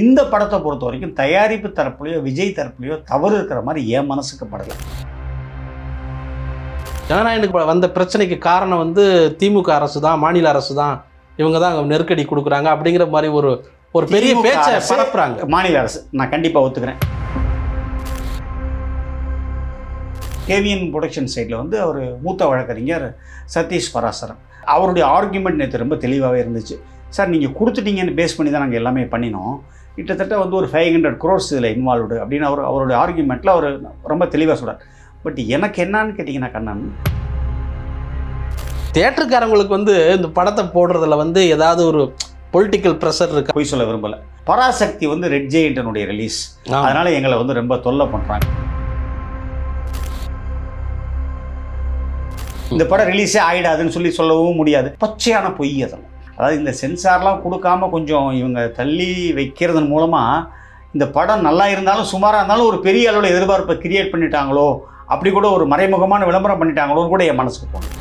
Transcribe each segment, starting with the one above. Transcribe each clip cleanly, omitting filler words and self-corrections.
இந்த படத்தை பொறுத்த வரைக்கும் தயாரிப்பு தரப்புலையோ விஜய் தரப்புலையோ தவறு இருக்கிற மாதிரி என் மனசுக்கு படலை. ஜனநாயகனுக்கு வந்த பிரச்சனைக்கு காரணம் வந்து திமுக அரசு தான், மாநில அரசு தான், இவங்க தான் நெருக்கடி கொடுக்குறாங்க அப்படிங்கிற மாதிரி ஒரு பெரிய பேச்சை பரப்புறாங்க. மாநில அரசு நான் கண்டிப்பாக ஒத்துக்கிறேன். கேவிஎன் ப்ரொடக்ஷன் சைடில் வந்து அவர் மூத்த வழக்கறிஞர் சதீஷ் பராசரன், அவருடைய ஆர்குமெண்ட் நேற்று ரொம்ப தெளிவாகவே இருந்துச்சு. சார் நீங்கள் கொடுத்துட்டீங்கன்னு பேஸ் பண்ணி தான் நாங்கள் எல்லாமே பண்ணினோம், கிட்டத்தட்ட வந்து ஒரு 500 crores இதில் இன்வால்வ்டு அப்படின்னு அவருடைய ஆர்குமெண்ட்டில் அவர் ரொம்ப தெளிவாக சொல்கிறார். பட் எனக்கு என்னான்னு கேட்டிங்கன்னா கண்ணன், தியேட்டருக்காரங்களுக்கு வந்து இந்த படத்தை போடுறதுல வந்து ஏதாவது ஒரு பொலிட்டிக்கல் ப்ரெஷர் இருக்கு. போய் சொல்ல விரும்பலை. பராசக்தி வந்து ரெட் ஜெயண்டனுடைய ரிலீஸ், அதனால் எங்களை வந்து ரொம்ப தொல்லை பண்ணுறாங்க. இந்த படம் ரிலீஸே ஆகிடாதுன்னு சொல்லவும் முடியாது. பச்சையான பொய் அதெல்லாம். அதாவது இந்த சென்சார்லாம் கொடுக்காம கொஞ்சம் இவங்க தள்ளி வைக்கிறதன் மூலமாக இந்த படம் நல்லா இருந்தாலும் சுமாராக இருந்தாலும் ஒரு பெரிய அளவில் எதிர்பார்ப்பை கிரியேட் பண்ணிட்டாங்களோ, அப்படி கூட ஒரு மறைமுகமான விளம்பரம் பண்ணிட்டாங்களோன்னு கூட என் மனசுக்கு தோணும்.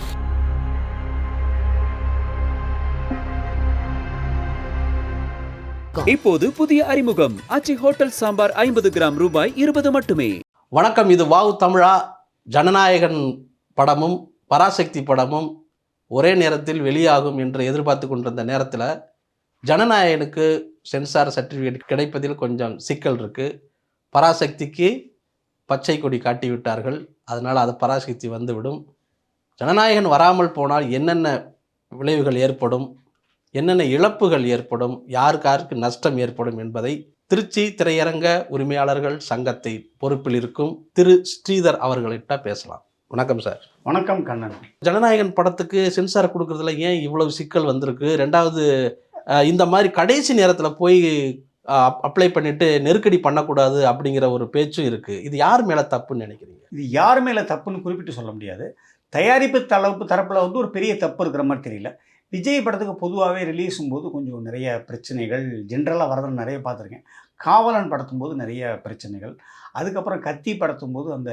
இப்போது புதிய அறிமுகம் ஆச்சி ஹோட்டல் சாம்பார் 50 கிராம் ரூபாய் 20 மட்டுமே. வணக்கம், இது வாவ் தமிழா. ஜனநாயகன் படமும் பராசக்தி படமும் ஒரே நேரத்தில் வெளியாகும் என்று எதிர்பார்த்து கொண்டிருந்த நேரத்தில் ஜனநாயகனுக்கு சென்சார் சர்டிஃபிகேட் கிடைப்பதில் கொஞ்சம் சிக்கல் இருக்குது. பராசக்திக்கு பச்சை கொடி காட்டி விட்டார்கள், அதனால் அது பராசக்தி வந்துவிடும். ஜனநாயகன் வராமல் போனால் என்னென்ன விளைவுகள் ஏற்படும், என்னென்ன இழப்புகள் ஏற்படும், யாருக்கு நஷ்டம் ஏற்படும் என்பதை திருச்சி திரையரங்க உரிமையாளர்கள் சங்கத்தை பொறுப்பில் இருக்கும் திரு ஸ்ரீதர் அவர்களிட்ட பேசலாம். வணக்கம் சார். வணக்கம் கண்ணன். ஜனநாயகன் படத்துக்கு சென்சார் கொடுக்கறதுல ஏன் இவ்வளவு சிக்கல் வந்திருக்கு? ரெண்டாவது, இந்த மாதிரி கடைசி நேரத்தில் போய் அப்ளை பண்ணிட்டு நெருக்கடி பண்ணக்கூடாது அப்படிங்கிற ஒரு பேச்சும் இருக்குது. இது யார் மேலே தப்புன்னு நினைக்கிறீங்க? இது யார் மேலே தப்புன்னு குறிப்பிட்டு சொல்ல முடியாது. தயாரிப்பு தரப்பில் வந்து ஒரு பெரிய தப்பு இருக்கிற மாதிரி தெரியல. விஜய் படத்துக்கு பொதுவாகவே ரிலீஸும் போது கொஞ்சம் நிறைய பிரச்சனைகள் ஜென்ரலாக வரதுன்னு நிறைய பார்த்துருக்கேன். காவலன் படத்தும் போது நிறைய பிரச்சனைகள், அதுக்கப்புறம் கத்தி படத்தும் போது அந்த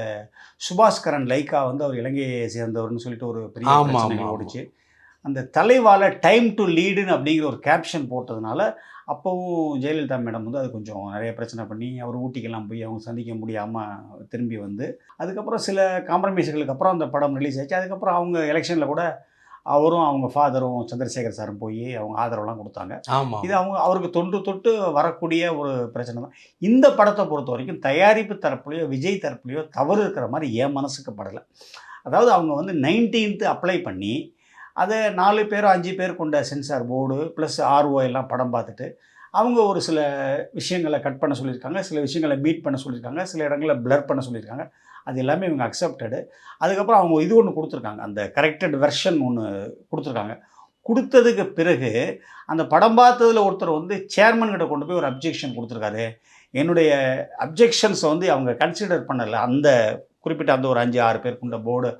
சுபாஸ்கரன் லைக்கா வந்து அவர் இலங்கையை சேர்ந்தவர்னு சொல்லிட்டு ஒரு பெரிய பிரச்சனை ஓடிச்சு. அந்த தலைவால டைம் டு லீடுன்னு அப்படிங்கிற ஒரு கேப்ஷன் போட்டதுனால அப்போவும் ஜெயலலிதா மேடம் வந்து அது கொஞ்சம் நிறைய பிரச்சனை பண்ணி அவர் ஊட்டிக்கெல்லாம் போய் அவங்க சந்திக்க முடியாமல் திரும்பி வந்து அதுக்கப்புறம் சில காம்ப்ரமைஸ்களுக்கு அப்புறம் அந்த படம் ரிலீஸ் ஆச்சு. அதுக்கப்புறம் அவங்க எலெக்ஷனில் கூட அவரும் அவங்க ஃபாதரும் சந்திரசேகர் சாரும் போய் அவங்க ஆதரவுலாம் கொடுத்தாங்க. இது அவருக்கு தொட்டு வரக்கூடிய ஒரு பிரச்சனை தான். இந்த படத்தை பொறுத்த வரைக்கும் தயாரிப்பு தரப்புலையோ விஜய் தரப்புலையோ தவறு இருக்கிற மாதிரி என் மனசுக்கு படலை. அதாவது அவங்க வந்து 19th அப்ளை பண்ணி அதை 4 பேர் 5 பேர் கொண்ட சென்சார் போர்டு ப்ளஸ் RO எல்லாம் படம் பார்த்துட்டு அவங்க ஒரு சில விஷயங்களை கட் பண்ண சொல்லியிருக்காங்க, சில விஷயங்களை மீட் பண்ண சொல்லியிருக்காங்க, சில இடங்களில் பிளர் பண்ண சொல்லியிருக்காங்க. அது எல்லாமே இவங்க அக்செப்டடு. அதுக்கப்புறம் அவங்க இது ஒன்று கொடுத்துருக்காங்க, அந்த கரெக்டட் வெர்ஷன் ஒன்று கொடுத்துருக்காங்க. கொடுத்ததுக்கு பிறகு அந்த படம் பார்த்ததில் ஒருத்தர் வந்து சேர்மன்கிட்ட கொண்டு போய் ஒரு அப்ஜெக்ஷன் கொடுத்துருக்காரு. என்னுடைய அப்ஜெக்ஷன்ஸை வந்து அவங்க கன்சிடர் பண்ணலை, அந்த குறிப்பிட்ட அந்த ஒரு 5-6 பேர் கொண்ட போர்டு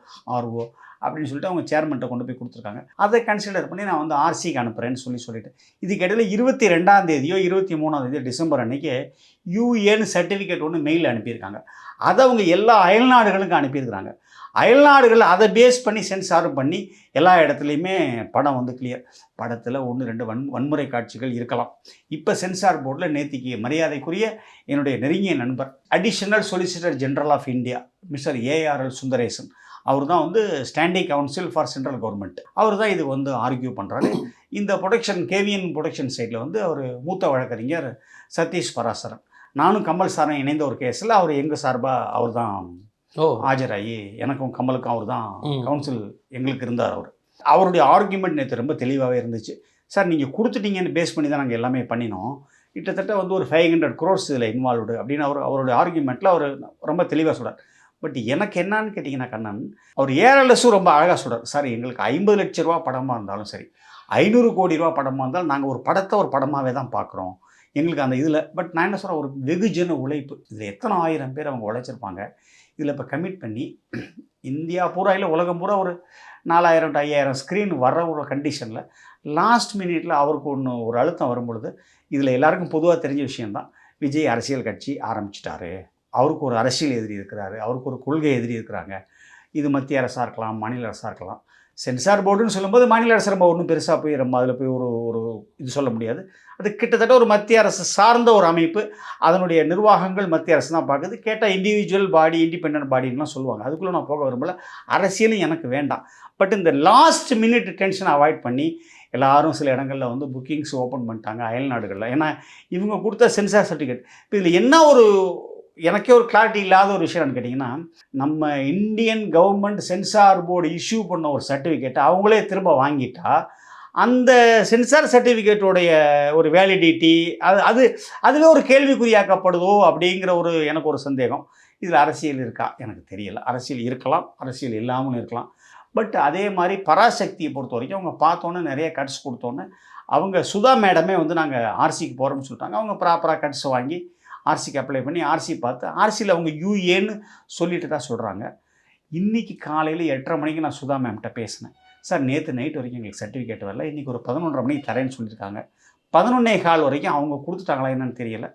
RO அப்படின்னு சொல்லிட்டு அவங்க சேர்மன்கிட்ட கொண்டு போய் கொடுத்துருக்காங்க. அதை கன்சிடர் பண்ணி நான் வந்து RCக்கு அனுப்புகிறேன்னு சொல்லிட்டேன். இதுக்கு இடையில் 22ஆம் தேதியோ 23ஆம் தேதியோ டிசம்பர் அன்றைக்கி UAன்னு சர்டிஃபிகேட் ஒன்று மெயில் அனுப்பியிருக்காங்க. அதை அவங்க எல்லா அயல்நாடுகளுக்கும் அனுப்பியிருக்கிறாங்க. அயல்நாடுகள் அதை பேஸ் பண்ணி சென்சாரும் பண்ணி எல்லா இடத்துலையுமே படம் வந்து கிளியர். படத்தில் 1-2 வன்முறை காட்சிகள் இருக்கலாம். இப்போ சென்சார் போர்டில் நேத்திக்கு மரியாதைக்குரிய என்னுடைய நெருங்கிய நண்பர் additional solicitor general of India mister ARL Sundaresan, அவர் தான் வந்து standing council for central government, அவர் தான் இது வந்து ஆர்கியூ பண்ணுறாரு. இந்த கேவிஎன் ப்ரொடக்ஷன் சைடில் வந்து அவர் மூத்த வழக்கறிஞர் சதீஷ் பராசரன், நானும் கமல் சாரும் இணைந்த ஒரு கேஸில் அவர் எங்கள் சார்பாக அவர் தான் ஆஜராகி எனக்கும் கமலுக்கும் அவர் தான் கவுன்சில் எங்களுக்கு இருந்தார். அவருடைய ஆர்குமெண்ட் நேற்று ரொம்ப தெளிவாகவே இருந்துச்சு. சார் நீங்கள் கொடுத்துட்டீங்கன்னு பேஸ் பண்ணி தான் நாங்கள் எல்லாமே பண்ணினோம், கிட்டத்தட்ட வந்து ஒரு 500 crores இதில் இன்வால்வ்டு அப்படின்னு அவருடைய ஆர்குமெண்ட்டில் அவர் ரொம்ப தெளிவாக சொல்கிறார். பட் எனக்கு என்னான்னு கேட்டிங்கன்னா கண்ணன், அவர் ARLஸும் ரொம்ப அழகாக சொல்கிறார். சார் எங்களுக்கு 50 லட்ச ரூபா படமாக இருந்தாலும் சரி, 500 கோடி ரூபா படமாக இருந்தாலும் நாங்கள் ஒரு படத்தை ஒரு படமாகவே தான் பார்க்குறோம் எங்களுக்கு அந்த இதில். பட் நான் என்ன சொல்கிறேன், ஒரு வெகுஜன உழைப்பு, இதில் எத்தனை 1000 பேர் அவங்க உழைச்சிருப்பாங்க. இதில் இப்போ கமிட் பண்ணி இந்தியா பூரா இல்லை உலகம் பூரா ஒரு 4000 to 5000 ஸ்க்ரீன் வர ஒரு கண்டிஷனில் லாஸ்ட் மினிட்ல அவருக்கு ஒரு அழுத்தம் வரும்பொழுது, இதில் எல்லாருக்கும் பொதுவாக தெரிஞ்ச விஷயந்தான், விஜய் அரசியல் கட்சி ஆரம்பிச்சிட்டாரு, அவருக்கு ஒரு அரசியல் எதிரி இருக்கிறாரு, அவருக்கு ஒரு கொள்கை எதிரி இருக்கிறாங்க. இது மத்திய அரசாக இருக்கலாம், மாநில அரசாக இருக்கலாம். சென்சார் போர்டுன்னு சொல்லும்போது மாநில அரசு நம்ம ஒன்றும் பெருசாக போய் நம்ம அதில் போய் ஒரு ஒரு இது சொல்ல முடியாது. அது கிட்டத்தட்ட ஒரு மத்திய அரசு சார்ந்த ஒரு அமைப்பு. அதனுடைய நிர்வாகங்கள் மத்திய அரசு தான் பார்க்குது. கேட்டால் இண்டிவிஜுவல் பாடி, இண்டிபெண்டன்ட் பாடின்லாம் சொல்லுவாங்க. அதுக்குள்ளே நான் போக விரும்பல. அரசியலும் எனக்கு வேண்டாம். பட் இந்த லாஸ்ட் மினிட் டென்ஷனை அவாய்ட் பண்ணி எல்லாரும் சில இடங்களில் வந்து புக்கிங்ஸ் ஓப்பன் பண்ணிட்டாங்க அயல் நாடுகளில். ஏன்னா இவங்க கொடுத்த சென்சார் சர்டிஃபிகேட். இப்போ இதில் என்ன ஒரு எனக்கே ஒரு கிளாரிட்டி இல்லாத ஒரு விஷயம் என்னன்னு கேட்டிங்கன்னா, நம்ம Indian government censor board issue பண்ண ஒரு சர்டிஃபிகேட்டை அவங்களே திரும்ப வாங்கிட்டா, அந்த சென்சார் சர்டிஃபிகேட்டோடைய ஒரு வேலிடிட்டி அதுவே ஒரு கேள்விக்குறியாக்கப்படுதோ அப்படிங்கிற எனக்கு ஒரு சந்தேகம். இதில் அரசியல் இருக்கா எனக்கு தெரியல. அரசியல் இருக்கலாம், அரசியல் இல்லாமலும் இருக்கலாம். பட் அதே மாதிரி பராசக்தியை பொறுத்த வரைக்கும் அவங்க பார்த்தோன்னே நிறைய கட்ஸ் கொடுத்தோன்னே அவங்க சுதா மேடமே வந்து நாங்கள் ஆர்சிக்கு போகிறோம்னு சொல்லிட்டாங்க. அவங்க ப்ராப்பராக கட்ஸ் வாங்கி ஆர்சிக்கு அப்ளை பண்ணி ஆர்சி பார்த்து ஆர்சியில் அவங்க யூஏன்னு சொல்லிட்டு தான் சொல்கிறாங்க. இன்றைக்கி காலையில் 8:30 மணிக்கு நான் சுதா மேம்கிட்ட பேசினேன். சார் நேற்று நைட் வரைக்கும் எங்களுக்கு சர்டிஃபிகேட் வரல, இன்றைக்கி ஒரு 11:30 மணிக்கு தரேன்னு சொல்லியிருக்காங்க. 11:15 வரைக்கும் அவங்க கொடுத்துட்டாங்களா என்னன்னு தெரியல.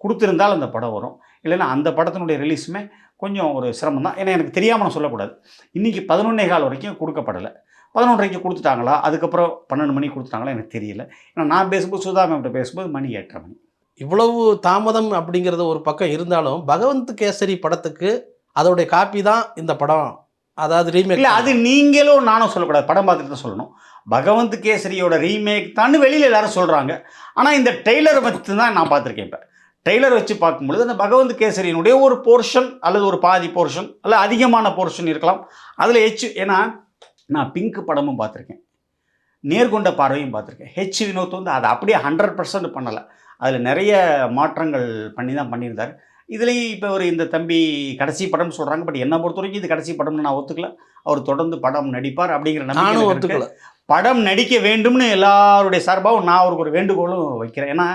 கொடுத்துருந்தால் அந்த படம் வரும், இல்லைன்னா அந்த படத்தினுடைய ரிலீஸுமே கொஞ்சம் ஒரு சிரமம் தான். ஏன்னா எனக்கு தெரியாமல் நான் சொல்லக்கூடாது. இன்றைக்கி 11:15 வரைக்கும் கொடுக்கப்படலை. 11:30 கொடுத்துட்டாங்களா, அதுக்கப்புறம் 12 மணிக்கு கொடுத்துட்டாங்களா எனக்கு தெரியல. ஏன்னா நான் பேசும்போது சுதா மேம்கிட்ட பேசும்போது மணி 8:30 மணி. இவ்வளவு தாமதம் அப்படிங்கிறது ஒரு பக்கம் இருந்தாலும் பகவந்த் கேசரி படத்துக்கு அதோடைய காப்பி தான் இந்த படம், அதாவது ரீமேக். இல்லை அது நீங்களும் நானும் சொல்லக்கூடாது, படம் பார்த்துட்டு தான் சொல்லணும். பகவந்த் கேசரியோட ரீமேக் தான் வெளியில் எல்லாரும் சொல்கிறாங்க. ஆனால் இந்த ட்ரெய்லரை வச்சு தான் நான் பார்த்துருக்கேன். இப்போ ட்ரெய்லர் வச்சு பார்க்கும்பொழுது அந்த பகவந்த் கேசரியினுடைய ஒரு போர்ஷன் அல்லது ஒரு பாதி போர்ஷன் அல்ல அதிகமான போர்ஷன் இருக்கலாம் அதில் ஏன்னா நான் பிங்க் படமும் பார்த்துருக்கேன், நேர்கொண்ட பார்வையும் பார்த்துருக்கேன். வினோத் வந்து அதை அப்படியே 100% பண்ணலை. அதில் நிறைய மாற்றங்கள் பண்ணி தான் பண்ணியிருந்தார். இதுலேயும் இப்போ ஒரு இந்த தம்பி கடைசி படம்னு சொல்கிறாங்க. பட் என்னை பொறுத்த வரைக்கும் இது கடைசி படம்னு நான் ஒத்துக்கல. அவர் தொடர்ந்து படம் நடிப்பார் அப்படிங்கிற நம்பிக்கை ஒத்துக்கல. படம் நடிக்க வேண்டும்னு எல்லாருடைய சார்பாகவும் நான் அவருக்கு ஒரு வேண்டுகோளும் வைக்கிறேன். ஏன்னா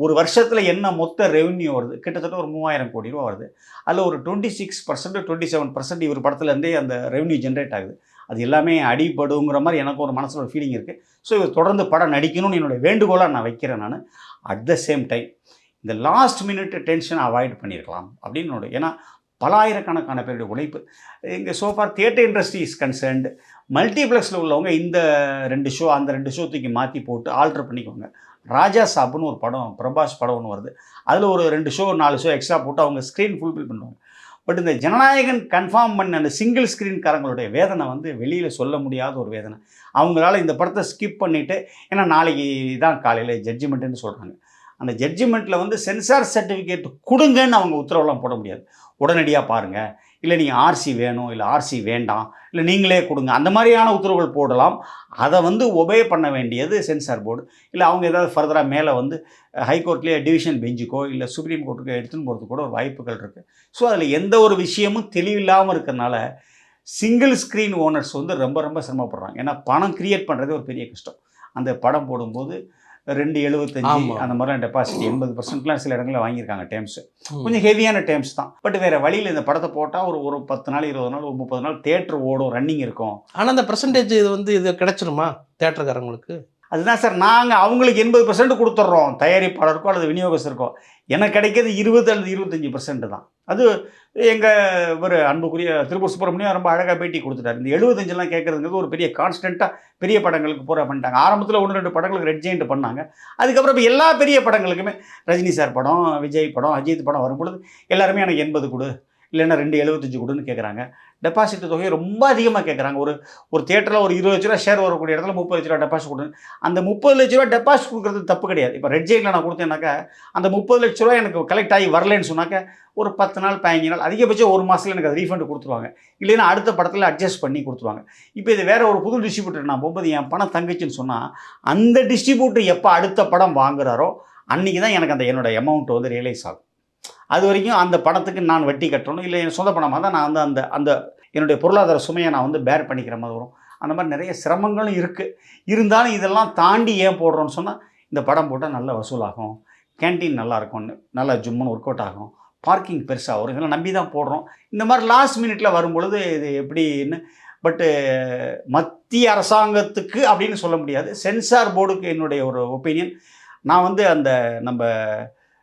ஒரு வருஷத்தில் என்ன மொத்த ரெவென்யூ வருது, கிட்டத்தட்ட ஒரு 3000 கோடி ரூபா வருது. அதில் ஒரு 26% 27% இவர் படத்துலேருந்தே அந்த ரெவென்யூ ஜென்ரேட் ஆகுது. அது எல்லாமே அடிபடுங்கிற மாதிரி எனக்கு ஒரு மனசில் ஒரு ஃபீலிங் இருக்குது. ஸோ இவர் தொடர்ந்து படம் நடிக்கணும்னு என்னுடைய வேண்டுகோளாக நான் வைக்கிறேன். நான் அட் த சேம் டைம் இந்த லாஸ்ட் மினிட் டென்ஷனை அவாய்ட் பண்ணியிருக்கலாம் அப்படின்னு. ஏன்னா பலாயிரக்கணக்கான பேருடைய உழைப்பு இங்கே so far theatre industry is concerned. மல்டிப்ளெக்ஸில் உள்ளவங்க இந்த 2 ஷோ அந்த 2 ஷோ தூக்கி மாற்றி போட்டு ஆல்ட்ரு பண்ணிக்கோங்க. ராஜா சாப்னு ஒரு படம், பிரபாஸ் படம் ஒன்று வருது. அதில் ஒரு 2 ஷோ 4 ஷோ எக்ஸ்ட்ரா போட்டு அவங்க ஸ்க்ரீன் ஃபுல்ஃபில் பண்ணுவாங்க. பட் இந்த ஜனநாயகன் கன்ஃபார்ம் பண்ண அந்த சிங்கிள் ஸ்க்ரீன்காரங்களுடைய வேதனை வந்து வெளியில் சொல்ல முடியாத ஒரு வேதனை. அவங்களால இந்த படத்தை ஸ்கிப் பண்ணிவிட்டு, ஏன்னா நாளைக்கு தான் காலையில் ஜட்ஜ்மெண்ட்டுன்னு சொல்கிறாங்க. அந்த ஜட்ஜ்மெண்ட்டில் வந்து சென்சார் சர்டிஃபிகேட் கொடுங்கன்னு அவங்க உத்தரவெல்லாம் போட முடியாது. உடனடியாக பாருங்கள், இல்லை நீங்கள் ஆர்சி வேணும், இல்லை ஆர்சி வேண்டாம், இல்லை நீங்களே கொடுங்க, அந்த மாதிரியான உத்தரவுகள் போடலாம். அதை வந்து ஒபே பண்ண வேண்டியது சென்சார் போர்டு. இல்லை அவங்க ஏதாவது ஃபர்தராக மேலே வந்து ஹைகோர்ட்லேயே டிவிஷன் பெஞ்சுக்கோ இல்லை சுப்ரீம் கோர்ட்டுக்கோ எடுத்துன்னு போகிறதுக்கு கூட ஒரு வாய்ப்புகள் இருக்குது. ஸோ அதில் எந்த ஒரு விஷயமும் தெளிவில்லாமல் இருக்கிறதுனால சிங்கிள் ஸ்க்ரீன் ஓனர்ஸ் வந்து ரொம்ப ரொம்ப சிரமப்படுறாங்க. ஏன்னா பணம் க்ரியேட் பண்ணுறதே ஒரு பெரிய கஷ்டம். அந்த படம் போடும்போது 2.75 அந்த மாதிரிலாம் டெபாசிட் 80%லாம் சில இடங்களில் வாங்கியிருக்காங்க. டேர்ம்ஸு கொஞ்சம் ஹெவியான டேர்ம்ஸ் தான். பட் வேறு வழியில் இந்த படத்தை போட்டால் ஒரு 10 நாள் 20 நாள் ஒரு 30 நாள் தேட்டர் ஓடும், ரன்னிங் இருக்கும். ஆனால் அந்த பெர்சன்டேஜ் இது வந்து இது கிடைச்சிருமா தேட்டருக்காரங்களுக்கு? அதுதான் சார், நாங்கள் அவங்களுக்கு 80% கொடுத்துட்றோம், தயாரிப்பாளருக்கோ அல்லது விநியோகஸ்தருக்கோ. எனக்கு கிடைக்கிறது 20 அல்லது 25% தான். அது எங்கள் ஒரு அன்புக்குரிய திருப்பூர் சுப்பிரமணியம் ரொம்ப அழகாக பேட்டி கொடுத்துட்டார். இந்த 75லாம் கேட்குறதுங்கிறது ஒரு பெரிய கான்ஸ்டண்ட்டாக பெரிய படங்களுக்கு பூரா பண்ணிட்டாங்க. ஆரம்பத்தில் 1-2 படங்களுக்கு ரெட் ஜெயிண்ட் பண்ணாங்க. அதுக்கப்புறம் இப்போ எல்லா பெரிய படங்களுக்குமே ரஜினி சார் படம், விஜய் படம், அஜித் படம் வரும்பொழுது எல்லாருமே எனக்கு 80 கொடு, இல்லைன்னா 2.75 கொடுன்னு கேட்குறாங்க. டெபாசிட் தொகையை ரொம்ப அதிகமாக கேட்குறாங்க. ஒரு தேட்டரில் ஒரு 20 லட்ச ரூபா ஷேர் வரக்கூடிய இடத்துல 30 லட்ச ரூபா டெபாசிட் கொடுங்க. அந்த 30 லட்ச ரூபா டெபாசிட் கொடுக்குறது தப்பு கிடையாது. இப்போ ரெட் ஜெயிண்டில் நான் கொடுத்தேன்னாக்கா அந்த 30 லட்ச ரூபா எனக்கு கலெக்ட் ஆகி வரலன்னு சொன்னாக்க ஒரு 10 நாள் 15 நாள் அதிகபட்சம் 1 மாதத்தில் எனக்கு அது ரீஃபண்ட் கொடுத்துருவாங்க. இல்லைன்னா அடுத்த படத்தில் அட்ஜஸ்ட் பண்ணி கொடுத்துருவாங்க. இப்போ இது வேறு ஒரு புது டிஸ்ட்ரிபியூட்டர் நான் போகும்போது என் பணம் தங்குச்சுன்னு சொன்னால் அந்த டிஸ்ட்ரிபியூட்டர் எப்போ அடுத்த படம் வாங்குறாரோ அன்றைக்கி தான் எனக்கு அந்த என்னோடய அமௌண்ட் வந்து ரியலைஸ் ஆகும். அது வரைக்கும் அந்த பணத்துக்கு நான் வட்டி கட்டணும், இல்லை என் சொந்த பணமாக தான் நான் வந்து அந்த என்னுடைய பொருளாதார சுமையை நான் வந்து பேர் பண்ணிக்கிற மாதிரி வரும். அந்த மாதிரி நிறைய சிரமங்களும் இருக்குது. இருந்தாலும் இதெல்லாம் தாண்டி ஏன் போடுறோன்னு சொன்னால் இந்த படம் போட்டால் நல்ல வசூலாகும், கேன்டீன் நல்லாயிருக்கும், நல்லா ஜும்முன்னு ஒர்க் அவுட் ஆகும், பார்க்கிங் பெருசாக வரும், இதெல்லாம் நம்பி தான் போடுறோம். இந்த மாதிரி லாஸ்ட் மினிட்டில் வரும்பொழுது இது எப்படின்னு பட்டு மத்திய அரசாங்கத்துக்கு அப்படின்னு சொல்ல முடியாது. சென்சார் போர்டுக்கு என்னுடைய ஒரு ஒப்பீனியன். நான் வந்து அந்த நம்ம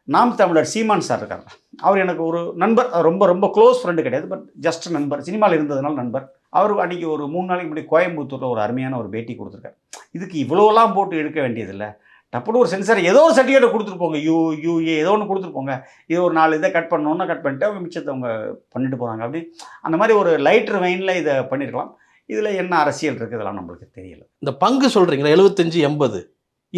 நாம் தமிழர் சீமான் சார் இருக்காங்க, அவர் எனக்கு ஒரு நண்பர், ரொம்ப ரொம்ப க்ளோஸ் ஃப்ரெண்டு கிடையாது, பட் ஜஸ்ட் நண்பர், சினிமாவில் இருந்ததுனால நண்பர். அவர் அன்றைக்கி ஒரு 3 நாளைக்கு முன்னாடி கோயம்புத்தூரில் ஒரு அருமையான ஒரு பேட்டி கொடுத்துருக்காரு. இதுக்கு இவ்வளோலாம் போட்டு எடுக்க வேண்டியதில்லை, டப்புன்னு ஒரு சென்சார் ஏதோ ஒரு சர்டிஃபிகேட்டை கொடுத்துட்டு போங்க, யூஏ ஏதோ ஒன்று கொடுத்துட்டு போங்க, இது ஒரு 4 இதை கட் பண்ணணுன்னா கட் பண்ணிட்டு அவங்க மிச்சத்தை அவங்க பண்ணிட்டு போகிறாங்க. அப்படி அந்த மாதிரி ஒரு லைட்டர் வெயினில் இதை பண்ணியிருக்கலாம். இதில் என்ன அரசியல் இருக்குது இதெல்லாம் நம்மளுக்கு தெரியல. இந்த பங்கு சொல்கிறீங்களா 75-80,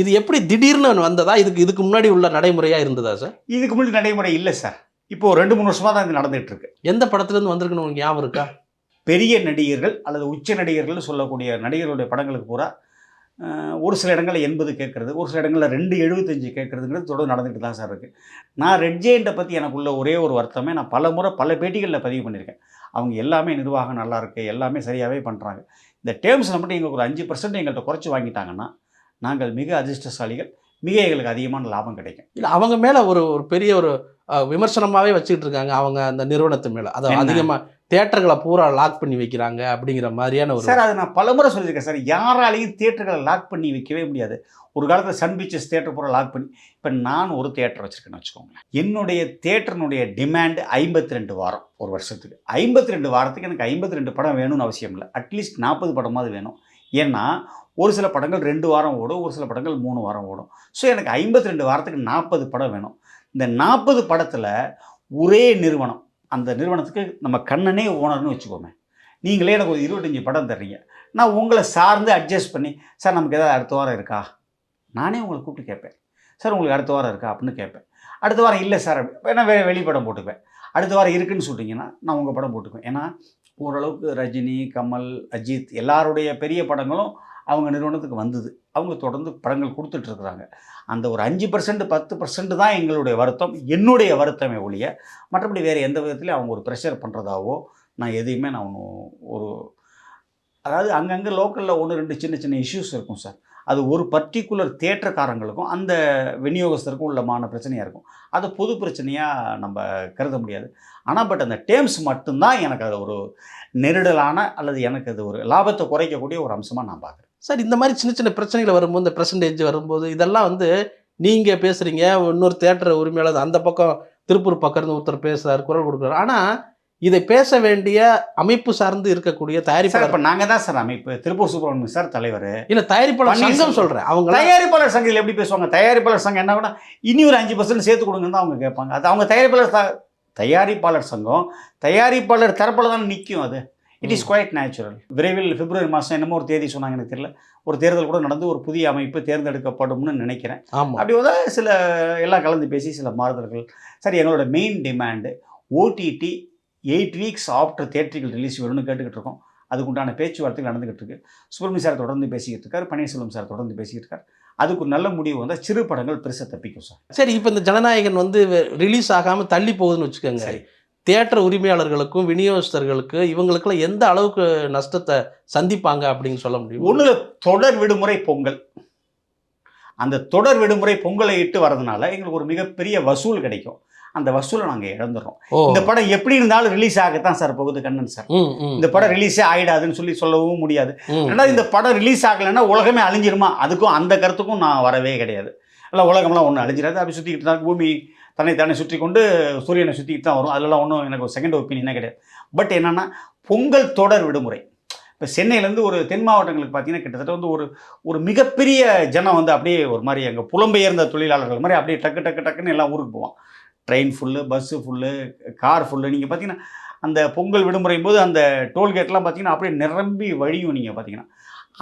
இது எப்படி திடீர்னு வந்ததா? இதுக்கு முன்னாடி உள்ள நடைமுறையாக இருந்ததா சார்? இதுக்கு முன்னாடி நடைமுறை இல்லை சார். இப்போது 2-3 வருஷமாக தான் இது நடந்துகிட்டு இருக்கு. எந்த படத்துலேருந்து வந்திருக்குன்னு உங்களுக்கு ஞாபகம் இருக்கா? பெரிய நடிகர்கள் அல்லது உச்ச நடிகர்கள்னு சொல்லக்கூடிய நடிகர்களுடைய படங்களுக்கு பூரா ஒரு சில இடங்களில் 80 கேட்குறது, ஒரு சில இடங்களில் 2.75 கேட்குறதுங்கிறது தொடர்ந்து நடந்துகிட்டு தான் சார் இருக்குது. நான் ரெட் ஜெயண்ட்டை பற்றி எனக்குள்ள ஒரே ஒரு வருத்தமே, நான் பல முறை பல பேட்டிகளில் பதிவு பண்ணியிருக்கேன். அவங்க எல்லாமே நிர்வாகம் நல்லா இருக்குது, எல்லாமே சரியாகவே பண்ணுறாங்க. இந்த டேர்ம்ஸில் மட்டும் எங்களுக்கு ஒரு 5% எங்கள்கிட்ட குறைச்சி வாங்கிட்டாங்கன்னா நாங்கள் மிக அதிர்ஷ்டசாலிகள், மிக எங்களுக்கு அதிகமான லாபம் கிடைக்கும். இல்லை, அவங்க மேலே ஒரு பெரிய ஒரு விமர்சனமாகவே வச்சுக்கிட்டு இருக்காங்க அவங்க அந்த நிறுவனத்து மேலே. அதை அதிகமாக தியேட்டர்களை பூரா லாக் பண்ணி வைக்கிறாங்க அப்படிங்கிற மாதிரியான ஒரு. சார், அது நான் பலமுறை சொல்லியிருக்கேன் சார், யாராலையும் தியேட்டர்களை லாக் பண்ணி வைக்கவே முடியாது. ஒரு காலத்தில் சன் பிக்சர்ஸ் தியேட்டர் பூரா லாக் பண்ணி, இப்போ நான் ஒரு தியேட்டர் வச்சுருக்கேன்னு வச்சுக்கோங்களேன். என்னுடைய தியேட்டர்னுடைய டிமாண்டு 52 வாரம் ஒரு வருஷத்துக்கு. 52 வாரத்துக்கு எனக்கு 52 படம் வேணும்னு அவசியம் இல்லை, அட்லீஸ்ட் 40 படமாவது வேணும். ஏன்னா ஒரு சில படங்கள் 2 வாரம் ஓடும், ஒரு சில படங்கள் 3 வாரம் ஓடும். ஸோ எனக்கு 52 வாரத்துக்கு 40 படம் வேணும். இந்த 40 படத்தில் ஒரே நிறுவனம், அந்த நிறுவனத்துக்கு நம்ம கண்ணனே ஓனர்னு வச்சுக்கோமே, நீங்களே எனக்கு ஒரு 25 படம் தர்றீங்க, நான் உங்களை சார்ந்து அட்ஜஸ்ட் பண்ணி, சார் நமக்கு ஏதாவது அடுத்த வாரம் இருக்கா, நானே உங்களை கூப்பிட்டு கேட்பேன், சார் உங்களுக்கு அடுத்த வாரம் இருக்கா அப்படின்னு கேட்பேன். அடுத்த வாரம் இல்லை சார் வேணா வெளி படம் போட்டுப்பேன். அடுத்த வாரம் இருக்குன்னு சொல்லிட்டீங்கன்னா நான் உங்கள் படம் போட்டுக்குவேன். ஏன்னா ஓரளவுக்கு ரஜினி, கமல், அஜித் எல்லாருடைய பெரிய படங்களும் அவங்க நிறுவனத்துக்கு வந்தது. அவங்க தொடர்ந்து படங்கள் கொடுத்துட்ருக்குறாங்க. அந்த ஒரு 5% 10% தான் எங்களுடைய வருத்தம், என்னுடைய வருத்தமே ஒழிய மற்றபடி வேறு எந்த விதத்துலையும் அவங்க ஒரு ப்ரெஷர் பண்ணுறதாவோ நான் எதையுமே நான் ஒரு அதாவது அங்கங்கே லோக்கலில் 1-2 சின்ன சின்ன இஷ்யூஸ் இருக்கும் சார். அது ஒரு பர்டிகுலர் தியேட்டர்காரங்களுக்கும் அந்த விநியோகஸ்தருக்கும் உள்ளமான பிரச்சனையாக இருக்கும். அதை பொது பிரச்சனையாக நம்ம கருத முடியாது. ஆனால் பட் அந்த டேர்ம்ஸ் மட்டும்தான் எனக்கு அது ஒரு நெருடலான அல்லது எனக்கு அது ஒரு லாபத்தை குறைக்கக்கூடிய ஒரு அம்சமாக நான் பார்க்குறேன். சார், இந்த மாதிரி சின்ன சின்ன பிரச்சனைகள் வரும்போது, இந்த பெர்சன்டேஜ் வரும்போது, இதெல்லாம் நீங்கள் பேசுகிறீங்க, இன்னொரு தியேட்டர் உரிமையாளர் அந்த பக்கம் திருப்பூர் பக்கம் இருந்து ஒருத்தர் பேசுகிறார், குரல் கொடுக்குறாரு. ஆனால் இதை பேச வேண்டிய அமைப்பு சார்ந்து இருக்கக்கூடிய தயாரிப்பாளர். இப்போ நாங்கள் தான் சார் அமைப்பு, திருப்பூர் சுப்பிரமணியம் சார் தலைவர். இல்லை, தயாரிப்பாளர் சங்கம் சொல்கிறேன். அவங்க தயாரிப்பாளர் சங்கத்தில் எப்படி பேசுவாங்க? தயாரிப்பாளர் சங்கம் என்ன கூட இனி ஒரு 5% சேர்த்து கொடுங்கன்னு தான் அவங்க கேட்பாங்க. அது அவங்க தயாரிப்பாளர் சங்கம் தயாரிப்பாளர் தரப்பில் தான் நிற்கும். அது இட் இஸ் குவைட் நேச்சுரல். விரைவில் பிப்ரவரி மாதம் என்னமோ ஒரு தேதி சொன்னாங்க, எனக்கு தெரியல, ஒரு தேர்தல் கூட நடந்து ஒரு புதிய அமைப்பு தேர்ந்தெடுக்கப்படும்னு நினைக்கிறேன். ஆமாம், அப்படி வந்து சில எல்லாம் கலந்து பேசி சில மாறுதல்கள். சரி, எங்களோட main demand OTT 8 weeks after theatrical release வேணும்னு கேட்டுக்கிட்டு இருக்கோம். அதுக்குண்டான பேச்சுவார்த்தைகள் நடந்துகிட்டு இருக்கு. சுப்பிரமணியம் சார் தொடர்ந்து பேசிக்கிட்டு இருக்கார், பன்னீர்செல்வம் சார் தொடர்ந்து பேசிக்கிட்டு இருக்கார். அதுக்கு நல்ல முடிவு வந்தால் சிறு படங்கள் பெருசாக தப்பிக்கும் சார். சரி, இப்போ இந்த ஜனநாயகன் ரிலீஸ் ஆகாமல் தள்ளி போகுதுன்னு வச்சுக்கோங்க. சரி, தியேட்டர் உரிமையாளர்களுக்கும் விநியோகஸ்தர்களுக்கு இவங்களுக்குலாம் எந்த அளவுக்கு நஷ்டத்தை சந்திப்பாங்க அப்படின்னு சொல்ல முடியும்? ஒன்று, தொடர் விடுமுறை பொங்கல். அந்த தொடர் விடுமுறை பொங்கலை இட்டு வரதுனால எங்களுக்கு ஒரு மிகப்பெரிய வசூல் கிடைக்கும். அந்த வசூலை நாங்கள் இழந்துடுறோம். இந்த படம் எப்படி இருந்தாலும் ரிலீஸ் ஆகத்தான் சார் போகுது கண்ணன் சார். இந்த படம் ரிலீஸே ஆகிடாதுன்னு சொல்லவும் முடியாது. ரெண்டாவது, இந்த படம் ரிலீஸ் ஆகலைன்னா உலகமே அழிஞ்சிருமா? அதுக்கும் அந்த கருத்துக்கும் நான் வரவே கிடையாது. இல்லை, உலகம்லாம் ஒன்றும் அழிஞ்சிடாது, அப்படி சுற்றிக்கிட்டு தான் பூமி தன்னை சுற்றி கொண்டு சூரியனை சுற்றிக்கிட்டு தான் வரும். அதெல்லாம் ஒன்றும் எனக்கு ஒரு செகண்ட் ஒப்பீனியனே கிடையாது. பட் என்னென்னா, பொங்கல் தொடர் விடுமுறை இப்போ சென்னையிலேருந்து ஒரு தென் மாவட்டங்களுக்கு பார்த்தீங்கன்னா கிட்டத்தட்ட ஒரு மிகப்பெரிய ஜனம் அப்படியே ஒரு மாதிரி எங்கள் புலம்பெயர்ந்த தொழிலாளர்கள் மாதிரி அப்படியே டக்குன்னு எல்லாம் ஊருக்கு போவான். Train full, bus full, car full. நீங்கள் பார்த்தீங்கன்னா அந்த பொங்கல் விடுமுறையும் போது அந்த டோல்கேட்லாம் பார்த்தீங்கன்னா அப்படியே நிரம்பி வழியும். நீங்கள் பார்த்தீங்கன்னா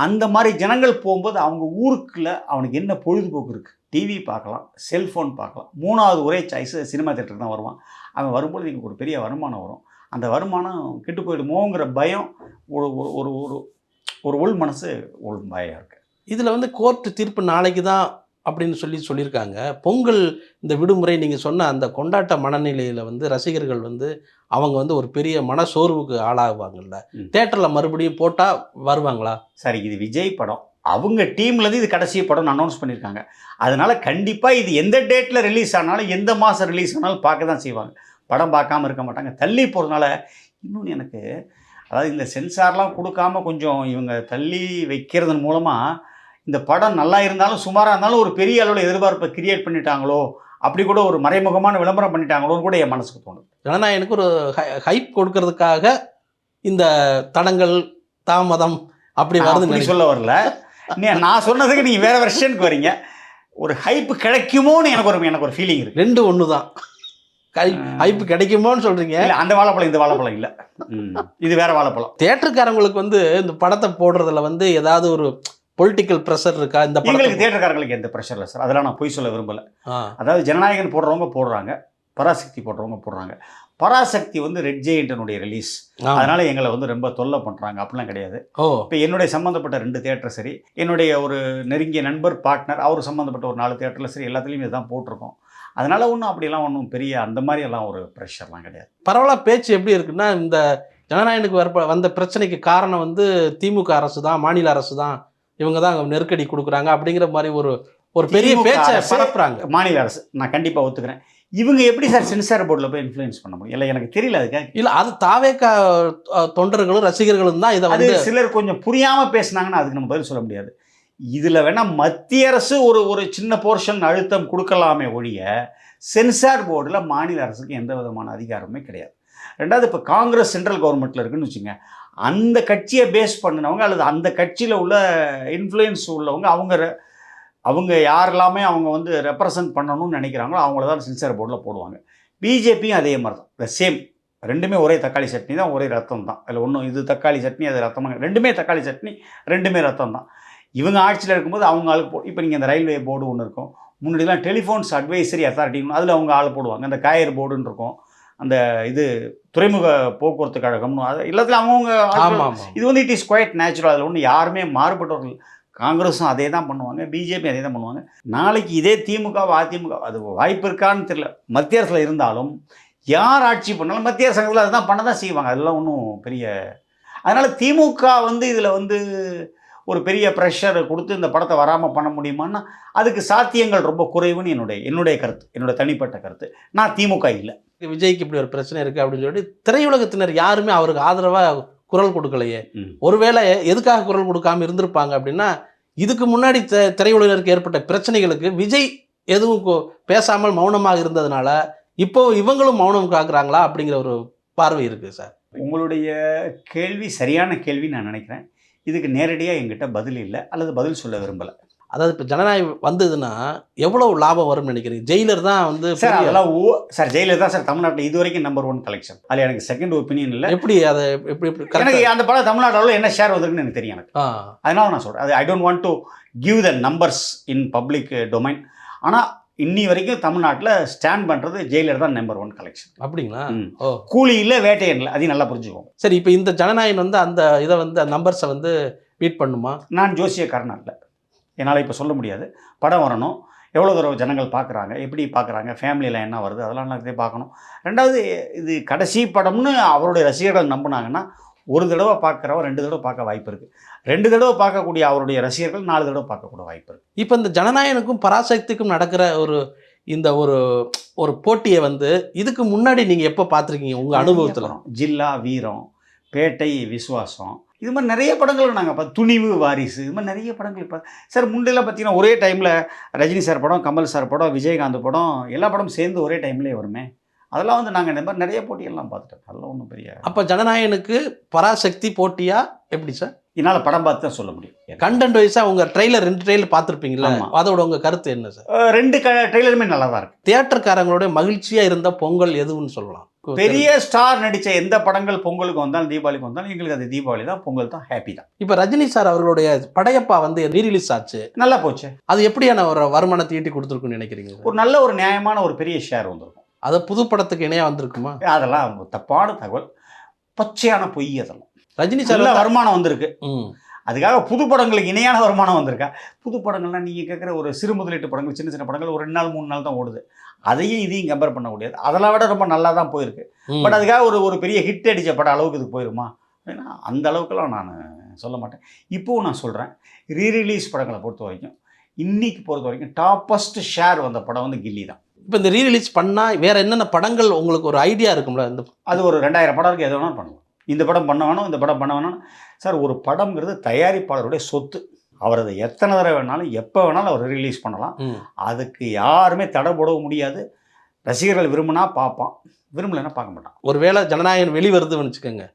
அந்த மாதிரி ஜனங்கள் போகும்போது அவங்க ஊருக்குள்ள அவனுக்கு என்ன பொழுதுபோக்கு இருக்குது? டிவி பார்க்கலாம், செல்ஃபோன் பார்க்கலாம். 3வது ஒரே சாய்ஸு சினிமா தியேட்டருக்கு தான் வருவான். அவன் வரும்போது எங்களுக்கு ஒரு பெரிய வருமானம் வரும். அந்த வருமானம் கெட்டு போயிடுமோங்கிற பயம் ஒரு உள் மனசு பயம் இருக்குது. இதில் கோர்ட்டு தீர்ப்பு நாளைக்கு தான் அப்படின்னு சொல்லியிருக்காங்க. பொங்கல் இந்த விடுமுறை நீங்கள் சொன்ன அந்த கொண்டாட்ட மனநிலையில் ரசிகர்கள் அவங்க ஒரு பெரிய மனசோர்வுக்கு ஆளாகுவாங்கல்ல. தேட்டரில் மறுபடியும் போட்டால் வருவாங்களா? சரி, இது விஜய் படம், அவங்க டீம்லேருந்து இது கடைசி படம்னு அனௌன்ஸ் பண்ணியிருக்காங்க. அதனால் கண்டிப்பாக இது எந்த டேட்டில் ரிலீஸ் ஆனாலும் எந்த மாதம் ரிலீஸ் ஆனாலும் பார்க்க தான் செய்வாங்க. படம் பார்க்காம இருக்க மாட்டாங்க. தள்ளி போகிறதுனால இன்னொன்று எனக்கு, அதாவது இந்த சென்சார்லாம் கொடுக்காம கொஞ்சம் இவங்க தள்ளி வைக்கிறதன் மூலமாக இந்த படம் நல்லா இருந்தாலும் சுமாராக இருந்தாலும் ஒரு பெரிய அளவில் எதிர்பார்ப்பை கிரியேட் பண்ணிட்டாங்களோ, அப்படி கூட ஒரு மறைமுகமான விளம்பரம் பண்ணிட்டாங்களோன்னு கூட என் மனசுக்கு தோணுது. ஜனநாயகனுக்கு ஒரு ஹைப் கொடுக்கறதுக்காக இந்த தடங்கள் தாமதம் அப்படி வருதுன்னு அப்படி நினைக்கிறேன். சொல்ல வரல. நான் சொன்னதுக்கு நீங்கள் வேற வெர்ஷனுக்கு வரீங்க. ஒரு ஹைப் கிடைக்குமோன்னு எனக்கு ஒரு ஃபீலிங் இருக்கு. ரெண்டு ஒன்று தான். ஹைப்பு கிடைக்குமோன்னு சொல்றீங்க. இல்லை, அந்த வாழைப்பழம் இந்த வாழைப்பழம் இல்லை, இது வேற வாழைப்பழம். தியேட்டருக்காரங்களுக்கு வந்து இந்த படத்தை போடுறதுல வந்து ஏதாவது ஒரு பொலிட்டிக்கல் ப்ரெஷர் இருக்கா? இந்த எங்களுக்கு படத்துக்கு தியேட்டர்காரங்களுக்கு எந்த ப்ரெஷர் இல்லை சார். அதெல்லாம் நான் பொய் சொல்ல விரும்பலை. அதாவது ஜனநாயகன் போடுறவங்க போடுறாங்க, பராசக்தி போடுறவங்க போடுறாங்க. பராசக்தி வந்து ரெட் ஜெயண்டனுடைய ரிலீஸ், அதனால எங்களை வந்து ரொம்ப தொல்லை பண்ணுறாங்க அப்படிலாம் கிடையாது. இப்போ என்னுடைய சம்மந்தப்பட்ட 2 தியேட்டர் சரி, என்னுடைய ஒரு நெருங்கிய நண்பர் பார்ட்னர் அவர் சம்மந்தப்பட்ட ஒரு 4 தியேட்டரில் சரி, எல்லாத்துலேயும் இதுதான் போட்டிருக்கோம். அதனால ஒன்றும் அப்படிலாம் ஒன்றும் பெரிய அந்த மாதிரி எல்லாம் ஒரு ப்ரெஷர்லாம் கிடையாது. பரவலாக பேச்சு எப்படி இருக்குன்னா, இந்த ஜனநாயகனுக்கு வந்த பிரச்சனைக்கு காரணம் வந்து திமுக அரசு தான், மாநில அரசு தான், இவங்க தான் நெருக்கடி கொடுக்குறாங்க அப்படிங்கிற மாதிரி ஒரு பெரிய பேச்சை பரப்புறாங்க. மாநில அரசு நான் கண்டிப்பாக ஒத்துக்கிறேன். இவங்க எப்படி சார் சென்சார் போர்டில் போய் இன்ஃப்ளூயன்ஸ் பண்ண முடியும்? இல்லை, எனக்கு தெரியல அதுக்காக. இல்லை, அது தாவேக தொண்டர்களும் ரசிகர்களும் தான் இதை அது வந்து சிலர் கொஞ்சம் புரியாமல் பேசுனாங்கன்னா அதுக்கு நம்ம பதில் சொல்ல முடியாது. இதில் வேணால் மத்திய அரசு ஒரு சின்ன போர்ஷன் அழுத்தம் கொடுக்கலாமே ஒழிய சென்சார் போர்டில் மாநில அரசுக்கு எந்த விதமான அதிகாரமே கிடையாது. ரெண்டாவது, இப்போ காங்கிரஸ் சென்ட்ரல் கவர்மெண்ட்டில் இருக்குன்னு வச்சுங்க, அந்த கட்சியை பேஸ் பண்ணினவங்க அல்லது அந்த கட்சியில் உள்ள இன்ஃப்ளூயன்ஸ் உள்ளவங்க அவங்க யாரெல்லாமே அவங்க வந்து ரெப்ரசன்ட் பண்ணணும்னு நினைக்கிறாங்களோ அவங்கள தான் சென்சார் போர்டில் போடுவாங்க. பிஜேபியும் அதே மாதிரி தான், த சேம். ரெண்டுமே ஒரே தக்காளி சட்னி தான், ஒரே ரத்தம் தான். அதில் ஒன்றும் இது தக்காளி சட்னி அது ரத்தமாக, ரெண்டுமே தக்காளி சட்னி, ரெண்டுமே ரத்தம் தான். இவங்க ஆட்சியில் இருக்கும்போது அவங்க ஆளுக்கு இப்போ நீங்கள் இந்த ரயில்வே போர்டு ஒன்று இருக்கும், முன்னாடிலாம் டெலிஃபோன்ஸ் அட்வைசரி அத்தாரிட்டின்னு அதில் அவங்க ஆள் போடுவாங்க. அந்த காயர் போர்டுன்னு இருக்கும், அந்த இது துறைமுக போக்குவரத்து கழகம்னு, அது எல்லாத்துலையும் அவங்கவுங்க. இது வந்து இட் இஸ் குவைட் நேச்சுரல். அதில் ஒன்று யாருமே மாறுபட்டவர்கள். காங்கிரஸும் அதே தான் பண்ணுவாங்க, பிஜேபி அதே தான் பண்ணுவாங்க. நாளைக்கு இதே திமுக அதிமுக அது வாய்ப்பு இருக்கான்னு தெரியல. மத்திய அரசில் இருந்தாலும் யார் ஆட்சி பண்ணாலும் மத்திய அரசாங்கத்தில் அதுதான் பண்ண தான் செய்வாங்க. அதெல்லாம் ஒன்றும் பெரிய. அதனால் திமுக வந்து இதில் வந்து ஒரு பெரிய ப்ரெஷர் கொடுத்து இந்த படத்தை வராமல் பண்ண முடியுமான்னா அதுக்கு சாத்தியங்கள் ரொம்ப குறைவுன்னு என்னுடைய கருத்து, என்னோட தனிப்பட்ட கருத்து. நான் திமுக இல்லை. விஜய்க்கு இப்படி ஒரு பிரச்சனை இருக்குது அப்படின்னு சொல்லிட்டு திரையுலகத்தினர் யாருமே அவருக்கு ஆதரவாக குரல் கொடுக்கலையே. ஒருவேளை எதுக்காக குரல் கொடுக்காம இருந்திருப்பாங்க அப்படின்னா, இதுக்கு முன்னாடி திரையுலகினருக்கு ஏற்பட்ட பிரச்சனைகளுக்கு விஜய் எதுவும் பேசாமல் மௌனமாக இருந்ததுனால இப்போ இவங்களும் மௌனம் காக்குறாங்களா அப்படிங்கிற ஒரு பார்வை இருக்குது சார். உங்களுடைய கேள்வி சரியான கேள்வி நான் நினைக்கிறேன். இதுக்கு நேரடியாக எங்கிட்ட பதில் இல்லை அல்லது பதில் சொல்ல விரும்பலை. அதாவது இப்போ ஜனநாயகம் வந்ததுன்னா எவ்வளவு லாபம் வரும்னு நினைக்கிறீங்க? ஜெயிலர் தான் வந்து சார் அதெல்லாம் சார் ஜெயிலர் தான் சார் தமிழ்நாட்டில் இது வரைக்கும் நம்பர் 1 கலெக்ஷன். அதில் எனக்கு செகண்ட் ஒப்பீனியன் இல்லை. எப்படி அதை எப்படி எனக்கு அந்த படம் தமிழ்நாட்டில் என்ன ஷேர் வந்திருக்குன்னு எனக்கு தெரியும் எனக்கு. அதனால நான் சொல்கிறேன், அது I don't want to give the numbers in public domain. ஆனால் இன்னி வரைக்கும் தமிழ்நாட்டில் ஸ்டாண்ட் பண்ணுறது ஜெயிலர் தான் நம்பர் 1 கலெக்ஷன். அப்படிங்களா? கூலி இல்லை, வேட்டையன், அதையும் நல்லா புரிஞ்சுக்கோங்க. சரி, இப்போ இந்த ஜனநாயகன் வந்து அந்த இதை வந்து நம்பர்ஸை வந்து பீட் பண்ணுமா? நான் ஜோசியக்காரன் இல்லை, என்னால் இப்போ சொல்ல முடியாது. படம் வரணும், எவ்வளோ தடவை ஜனங்கள் பார்க்குறாங்க, எப்படி பார்க்குறாங்க, ஃபேமிலியில் என்ன வருது, அதெல்லாம் நான் பார்க்கணும். ரெண்டாவது, இது கடைசி படம்னு அவருடைய ரசிகர்கள் நம்பினாங்கன்னா 1 தடவை பார்க்குறவன் 2 தடவை பார்க்க வாய்ப்பு இருக்குது. 2 தடவை பார்க்கக்கூடிய அவருடைய ரசிகர்கள் 4 தடவை பார்க்கக்கூட வாய்ப்பு இருக்குது. இப்போ இந்த ஜனநாயகனுக்கும் பராசக்திக்கும் நடக்கிற இந்த ஒரு போட்டியை வந்து இதுக்கு முன்னாடி நீங்கள் எப்போ பார்த்துருக்கீங்க உங்கள் அனுபவத்தில்? ஜில்லா, வீரம், பேட்டை, விசுவாசம், இது மாதிரி நிறைய படங்கள் நாங்கள் துணிவு, வாரிசு, இது மாதிரி நிறைய படங்கள். இப்போ சார் முன்னெல்லாம் பார்த்தீங்கன்னா ஒரே டைமில் ரஜினி சார் படம், கமல் சார் படம், விஜயகாந்த் படம், எல்லா படமும் சேர்ந்து ஒரே டைம்லேயே வருமே. அதெல்லாம் வந்து நாங்கள் இந்த மாதிரி நிறைய போட்டிகள்லாம் பார்த்துட்டோம். அதெல்லாம் ஒன்றும் பெரிய. அப்போ ஜனநாயகனுக்கு பராசக்தி போட்டியா எப்படி சார்? என்னால் படம் பார்த்து தான் சொல்ல முடியும். கண்டென்ட் வைஸாக உங்கள் ட்ரெய்லர் 2 ட்ரெய்லர் பார்த்துருப்பீங்களா? அதோட உங்கள் கருத்து என்ன சார்? 2 ட்ரெய்லருமே நல்லா தான் இருக்குது. தியேட்டர்காரங்களோட மகிழ்ச்சியாக இருந்த பொங்கல் எதுன்னு சொல்லலாம்? பெரிய ஸ்டார் நடித்த எந்த படங்கள் பொங்கலுக்கு வந்தாலும் தீபாவளிக்கு வந்தாலும் எங்களுக்கு அது தீபாவளி தான், பொங்கல் தான், ஹாப்பி தான். இப்போ ரஜினி சார் அவர்களுடைய படையப்பா வந்து ரீரிலீஸ் ஆச்சு, நல்லா போச்சு. அது எப்படியான ஒரு வருமானத்தை ஈட்டி கொடுத்துருக்குன்னு நினைக்கிறீங்க? ஒரு நல்ல ஒரு நியாயமான ஒரு பெரிய ஷேர் வந்திருக்கும். அது புது படத்துக்கு இணையாக வந்திருக்குமா? அதெல்லாம் தப்பான தகவல், பச்சையான பொய். அதெல்லாம் ரஜினி சார் வருமானம் வந்திருக்கு, அதுக்காக புது படங்களுக்கு இணையான வருமானம் வந்திருக்கா? புது படங்கள்லாம் நீங்கள் கேட்குற ஒரு சிறு முதலீட்டு படங்கள், சின்ன சின்ன படங்கள் ஒரு 2 நாள் 3 நாள் தான் ஓடுது. அதையும் இதையும் கம்பேர் பண்ண முடியாது. அதெல்லாம் விட ரொம்ப நல்லா தான் போயிருக்கு. பட் அதுக்காக ஒரு பெரிய ஹிட் அடித்த படம் அளவுக்கு இது போயிருமா? ஏன்னா அந்த அளவுக்குலாம் நான் சொல்ல மாட்டேன். இப்போவும் நான் சொல்கிறேன், ரீரிலீஸ் படங்களை பொறுத்த வரைக்கும் இன்னைக்கு பொறுத்த வரைக்கும் டாப்பஸ்ட் ஷேர் வந்த படம் வந்து கில்லி தான். இப்போ இந்த ரீரிலீஸ் பண்ணால் வேறு என்னென்ன படங்கள் உங்களுக்கு ஒரு ஐடியா இருக்கும்ல? அது ஒரு 2000 படம் இருக்குது, எது வேணாலும் பண்ணலாம். இந்த படம் பண்ண வேணும், இந்த படம் பண்ண வேணும். சார் ஒரு படம்ங்கிறது தயாரிப்பாளருடைய சொத்து. அவர் அதை எத்தனை தடவை வேணாலும் எப்போ வேணாலும் அவர் ரிலீஸ் பண்ணலாம். அதுக்கு யாருமே தடை போடவும் முடியாது. ரசிகர்கள் விரும்பினா பார்ப்பான், விரும்பலைன்னா பார்க்க மாட்டான். ஒருவேளை ஜனநாயகன் வெளிவருதுன்னு வச்சுக்கோங்க,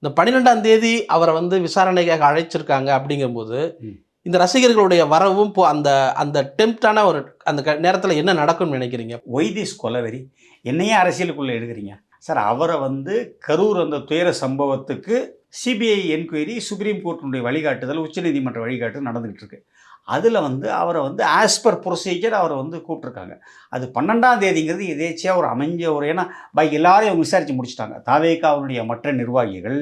இந்த 12ஆம் தேதி அவரை வந்து விசாரணைக்காக அழைச்சிருக்காங்க அப்படிங்கும்போது ம். இந்த ரசிகர்களுடைய வரவும் இப்போ அந்த அந்த டெம்ப்டான ஒரு அந்த நேரத்தில் என்ன நடக்கும்னு நினைக்கிறீங்க? ஒய் திஸ் கொலவெறி, என்னையே அரசியலுக்குள்ளே எடுக்கிறீங்க சார்? அவரை வந்து கரூர் அந்த துயர சம்பவத்துக்கு சிபிஐ என்கொயரி சுப்ரீம் கோர்ட்டினுடைய வழிகாட்டுதல், உச்சநீதிமன்ற வழிகாட்டுதல் நடந்துகிட்டு இருக்கு. அதில் வந்து அவரை வந்து ஆஸ் பர் ப்ரொசீஜர் அவரை வந்து கூப்பிட்ருக்காங்க. அது 12ஆம் தேதிங்கிறது எதேச்சியாக ஒரு அமைஞ்ச ஒரு, ஏன்னா பாக்கி எல்லாரையும் அவங்க விசாரித்து முடிச்சிட்டாங்க. தாவேகாவினுடைய மற்ற நிர்வாகிகள்,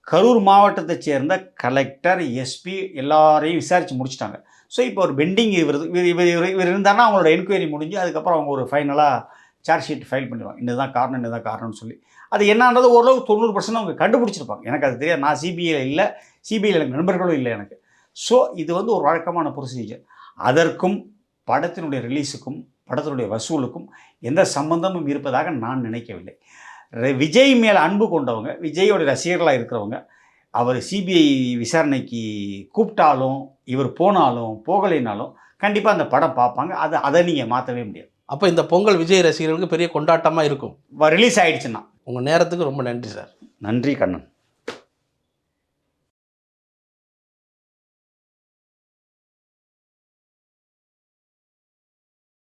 கரூர் மாவட்டத்தைச் சேர்ந்த கலெக்டர், எஸ்பி எல்லாரையும் விசாரித்து முடிச்சிட்டாங்க. ஸோ இப்போ ஒரு பெண்டிங் இவர் இருந்தாருன்னா அவங்களோட என்கொயரி முடிஞ்சு அதுக்கப்புறம் அவங்க ஒரு ஃபைனலாக சார்ஜ் ஷீட் ஃபைல் பண்ணிடுவாங்க. இதுதான் காரணம், இதுதான் காரணம்னு சொல்லி. அது என்னன்றது ஓரளவு 90% அவங்க கண்டுபிடிச்சிருப்பாங்க. எனக்கு அது தெரியாது, நான் சிபிஐயில் இல்லை, சிபிஐயில் எனக்கு நண்பர்களும் இல்லை எனக்கு. ஸோ இது வந்து ஒரு வழக்கமான ப்ரொசீஜர். அதற்கும் படத்தினுடைய ரிலீஸுக்கும் படத்தினுடைய வசூலுக்கும் எந்த சம்பந்தமும் இருப்பதாக நான் நினைக்கவில்லை. விஜய் மேல் அன்பு கொண்டவங்க, விஜயோட ரசிகர்களாக இருக்கிறவங்க, அவர் சிபிஐ விசாரணைக்கு கூப்பிட்டாலும் இவர் போனாலும் போகலைனாலும் கண்டிப்பாக அந்த படம் பார்ப்பாங்க. அதை நீங்கள் மாற்றவே முடியாது. அப்போ இந்த பொங்கல் விஜய் ரசிகர்களுக்கு பெரிய கொண்டாட்டமாக இருக்கும் ரிலீஸ் ஆகிடுச்சுன்னா. உங்கள் நேரத்துக்கு ரொம்ப நன்றி சார். நன்றி கண்ணன்.